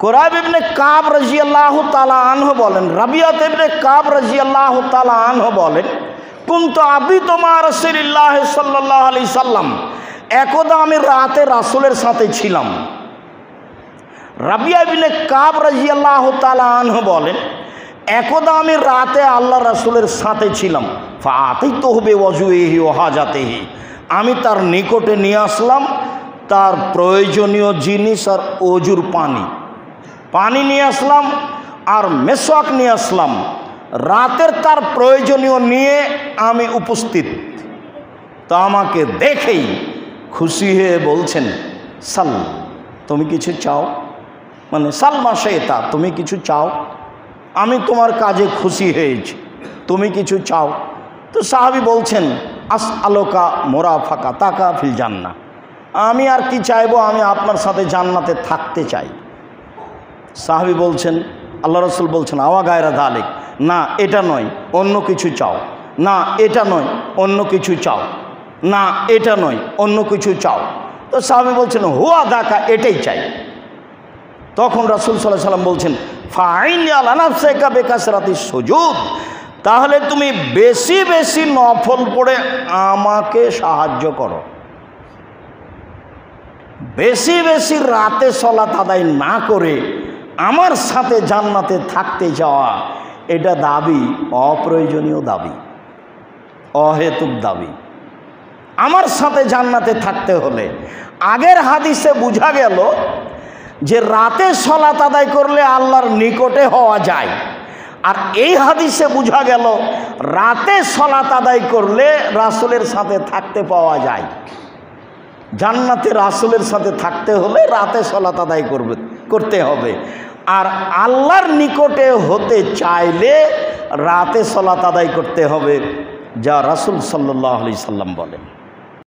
কুরাইব ইবনে কাব রাদিয়াল্লাহু তাআলা আনহু বলেন, রাবিয়া ইবনে কাব রাদিয়াল্লাহু তাআলা আনহু বলেন, কুনতু আবিতু মা রাসূলিল্লাহ সাল্লাল্লাহু আলাইহি সাল্লাম, একদা আমি রাতে রাসূলের সাথে ছিলাম। রাবিয়া ইবনে কাব রাদিয়াল্লাহু তাআলা আনহু বলেন, একদা আমি রাতে আল্লাহ রাসূলের সাথে ছিলাম। ফাআতাইতুহু বিওয়াজুহি ওয়া হাজাতিহি, আমি তার নিকটে নিয়ে আসলাম তার প্রয়োজনীয় জিনিস আর ওজুর পানি নিয়ে আসলাম আর মেসওয়াক নিয়ে আসলাম। রাতের তার প্রয়োজনীয় নিয়ে আমি উপস্থিত। তা আমাকে দেখেই খুশি হয়ে বলছেন, সাল, তুমি কিছু চাও? মানে সালমা শেতা, তুমি কিছু চাও? আমি তোমার কাজে খুশি হয়েছি, তুমি কিছু চাও? তো সাহাবী বলছেন, আস আলোকা মোরা ফাঁকা তাকা ফিল জান্নাহ, আমি আর কি চাইবো, আমি আপনার সাথে জান্নাতে থাকতে চাই। সাহাবী বলছেন, আল্লাহ রসুল বলছেন, আওয়া গায়রা দালিক, না এটা নয়, অন্য কিছু চাও। না এটা নয়, অন্য কিছু চাও। না এটা নয়, অন্য কিছু চাও। তো সাহাবী বলছেন, হুয়া দাকা, এটাই চাই। তখন রাসূল সাল্লাল্লাহু আলাইহি ওয়াসাল্লাম বলছেন, ফাইনি আলা নাফসিকা বিকাসরাতিস সুজুদ, তাহলে তুমি বেশি বেশি নফল পড়ে আমাকে সাহায্য করো। বেশি বেশি রাতে সালাত আদায় না করে আমার সাথে জান্নাতে থাকতে যাওয়া, এটা দাবি, অপ্রয়োজনীয় দাবি, অহেতুক দাবি। আমার সাথে জান্নাতে থাকতে হলে আগের হাদিসে বোঝা গেল যে রাতে সালাত আদায় করলে আল্লাহর নিকটে হওয়া যায়, আর এই হাদিসে বোঝা গেল রাতে সালাত আদায় করলে রাসূলের সাথে থাকতে পাওয়া যায়। জান্নাতে রাসূলের সাথে থাকতে হলে রাতে সালাত আদায় করতে হবে, আর আল্লাহর নিকটে হতে চাইলে রাতে সালাত আদায় করতে হবে, যা রাসূল সাল্লাল্লাহু আলাইহি সাল্লাম বলেন।